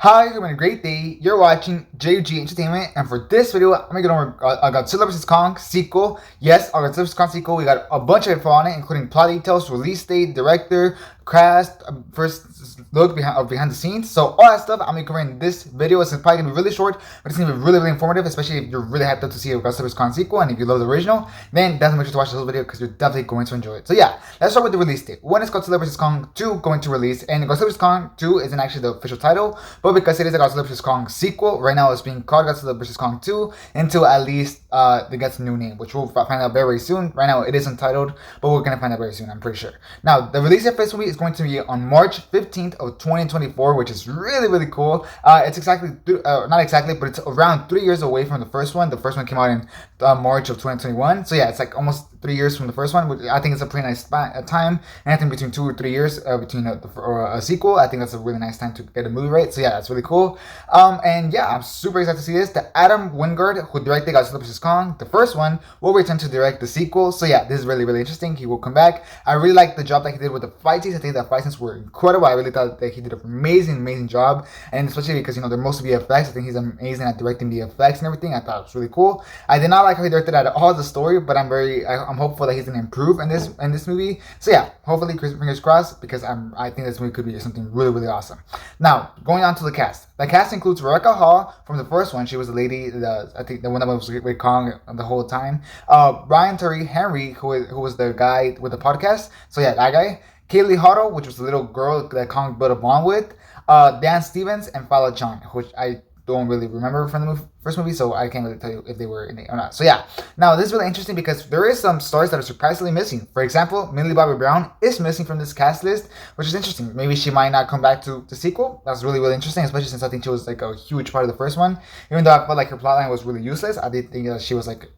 Hi, you're having a great day. You're watching JG Entertainment, and for this video, I'm making over a Godzilla vs. Kong sequel. Yes, our Godzilla vs. Kong sequel. We got a bunch of info on it, including plot details, release date, director, cast, first look behind the scenes. So all that stuff I'm gonna cover in this video. It's probably gonna be really short, but it's gonna be really informative, especially if you're really hyped up to see a Godzilla vs. Kong sequel, and if you love the original, then definitely make sure to watch this whole video because you're definitely going to enjoy it. So yeah, let's start with the release date. When is Godzilla vs. Kong 2 going to release? And Godzilla vs. Kong 2 isn't actually the official title, but because it is a Godzilla vs. Kong sequel, right now it's being called Godzilla vs. Kong 2 until at least it gets a new name, which we'll find out very, very soon. Right now it is untitled, but we're gonna find out very soon, I'm pretty sure. Now, the release date for this movie is going to be on March 15th of 2024, which is really, really cool. It's exactly, not exactly, but it's around 3 years away from the first one. The first one came out in March of 2021. So yeah, it's like almost 3 years from the first one, which I think it's a pretty nice time. And I think between 2 or 3 years between a sequel, I think that's a really nice time to get a movie right. So yeah, that's really cool. And yeah, I'm super excited to see this. The Adam Wingard, who directed Godzilla vs. Kong, the first one, will return to direct the sequel. So yeah, this is really, really interesting. He will come back. I really like the job that he did with the fight scenes. I think the fight scenes were incredible. I really thought that he did an amazing job. And especially because, they're mostly VFX. I think he's amazing at directing the effects and everything. I thought it was really cool. I did not like how he directed at all the story, but I'm hopeful that he's gonna improve in this movie. So yeah, hopefully, fingers crossed, because I think this movie could be something really, really awesome. Now, going on to the cast. The cast includes Rebecca Hall from the first one. She was the lady, I think the one that was with Kong the whole time. Brian Tyree Henry, who was the guy with the podcast. So yeah, that guy. Kaylee Hotto, which was the little girl that Kong built a bond with. Dan Stevens and Fala John, which I don't really remember from the first movie, so I can't really tell you if they were in it or not. So yeah, now this is really interesting because there is some stars that are surprisingly missing. For example, Millie Bobby Brown is missing from this cast list, which is interesting. Maybe she might not come back to the sequel. That's really, really interesting, especially since I think she was like a huge part of the first one. Even though I felt like her plotline was really useless, I did think that she was like,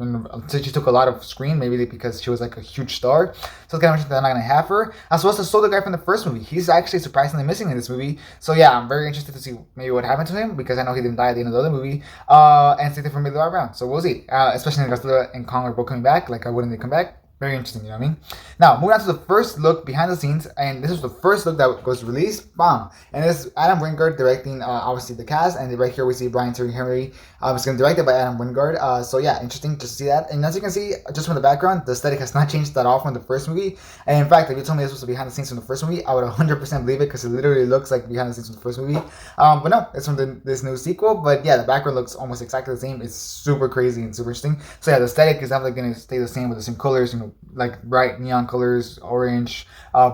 she took a lot of screen, maybe because she was like a huge star. So it's kind of interesting that I'm not gonna have her. As well as the solo guy from the first movie. He's actually surprisingly missing in this movie. So yeah, I'm very interested to see maybe what happened to him, because I know he didn't die at the end of the other movie. And same thing for Millie Bobby Brown. So we'll see. Especially when Godzilla and Kong are both coming back. Like, wouldn't they come back? Very interesting, you know what I mean? Now, moving on to the first look behind the scenes, and this was the first look that was released. Bam! And this is Adam Wingard directing, obviously, the cast, and right here we see Brian Tyree Henry. It's going to be directed by Adam Wingard. So yeah, interesting to see that. And as you can see, just from the background, the aesthetic has not changed at all from the first movie. And in fact, if you told me this was behind the scenes from the first movie, I would 100% believe it, because it literally looks like behind the scenes from the first movie. But no, it's from this new sequel. But yeah, the background looks almost exactly the same. It's super crazy and super interesting. So yeah, the aesthetic is definitely going to stay the same with the same colors, like bright neon colors, orange,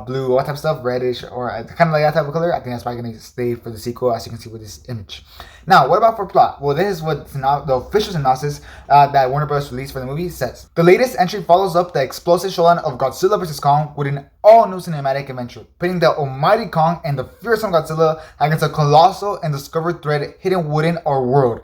blue, all type of stuff, reddish, or kind of like that type of color. I think that's probably going to stay for the sequel, as you can see with this image. Now, what about for plot? Well, this is what the official synopsis that Warner Bros. Released for the movie says. The latest entry follows up the explosive showdown of Godzilla vs. Kong with an all-new cinematic adventure, pitting the almighty Kong and the fearsome Godzilla against a colossal and discovered threat hidden within our world,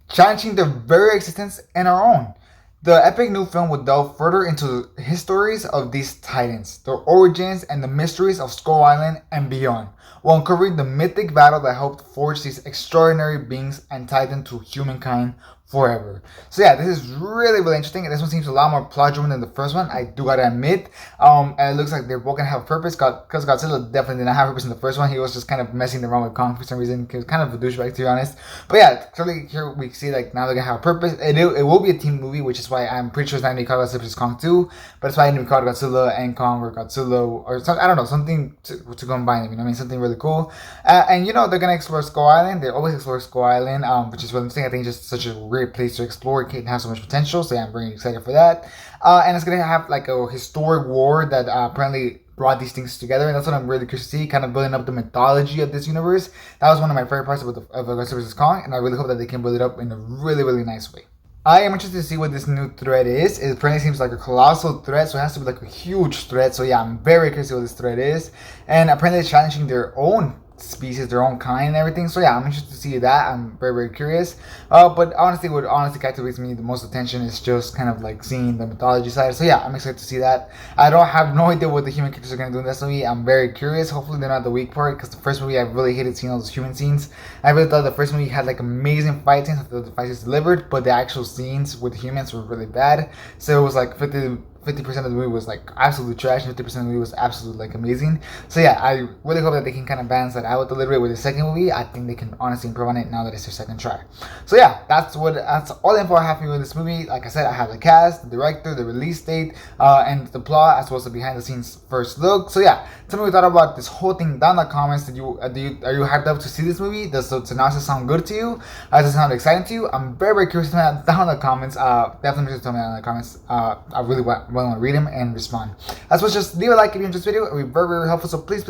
challenging their very existence and our own. The epic new film would delve further into the histories of these titans, their origins, and the mysteries of Skull Island and beyond, while uncovering the mythic battle that helped forge these extraordinary beings and tie them to humankind forever. So yeah, this is really, really interesting. This one seems a lot more plot driven than the first one, I do gotta admit. And it looks like they're both gonna have purpose, because Godzilla definitely did not have purpose in the first one. He was just kind of messing around with Kong for some reason. He was kind of a douchebag, to be honest. But yeah, clearly here we see like now they're gonna have purpose. It will be a team movie, which is why I'm pretty sure it's not gonna be called Godzilla vs. Kong 2, but it's probably gonna be called Godzilla and Kong, or Godzilla, or something, I don't know, something to combine them, you know what I mean? Something really cool. And they're gonna explore Skull Island. They always explore Skull Island, which is really interesting. I think it's just such a great place to explore. It can have so much potential, so yeah, I'm very excited for that. And it's gonna have like a historic war that apparently brought these things together, and that's what I'm really curious to see, kind of building up the mythology of this universe. That was one of my favorite parts of Godzilla vs. Kong, and I really hope that they can build it up in a really, really nice way. I am interested to see what this new threat is. It apparently seems like a colossal threat, so it has to be like a huge threat. So yeah, I'm very curious to see what this threat is. And apparently it's challenging their own species, their own kind and everything. So yeah, I'm interested to see that. I'm very, very curious. But honestly, what captivates me the most attention is just kind of like seeing the mythology side. So yeah, I'm excited to see that. I don't have no idea what the human characters are going to do in this movie. I'm very curious. Hopefully they're not the weak part, because the first movie I really hated seeing all those human scenes. I really thought the first movie had like amazing fight scenes. I thought the fight scenes delivered, but the actual scenes with humans were really bad. So it was like 50 50% of the movie was like absolute trash, and 50% of the movie was absolutely like amazing. So yeah, I really hope that they can kind of balance that out a little bit with the second movie. I think they can honestly improve on it now that it's their second try. So yeah, that's all the info I have for you in this movie. Like I said, I have the cast, the director, the release date, and the plot, as well as the behind the scenes first look. So yeah, tell me what you thought about this whole thing down in the comments. Are you hyped up to see this movie? Does the synopsis sound good to you? Does it sound exciting to you? I'm very, very curious to know that down in the comments. Definitely tell me down in the comments. I really want to read them and respond. As well, just leave a like if you enjoyed this video. It would be very, very helpful. So please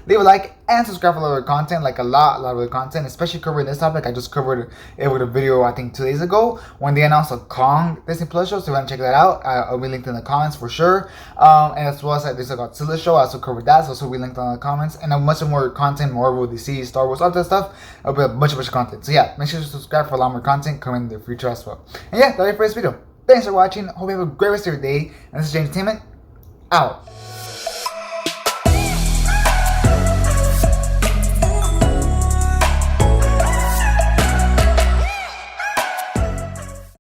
leave a like and subscribe for other content, like a lot of other content, especially covering this topic. I just covered it with a video I think 2 days ago when they announced a Kong Disney Plus show. So if you want to check that out, I'll be linked in the comments for sure. And as well as there's a Godzilla show. I also covered that, so also we linked in the comments, and a bunch of more content, Marvel, DC, Star Wars, all that stuff. It'll be a bunch of content. So yeah, make sure to subscribe for a lot more content coming in the future as well. And yeah, that's it for this video. Thanks for watching. Hope you have a great rest of your day. And this is James Entertainment out.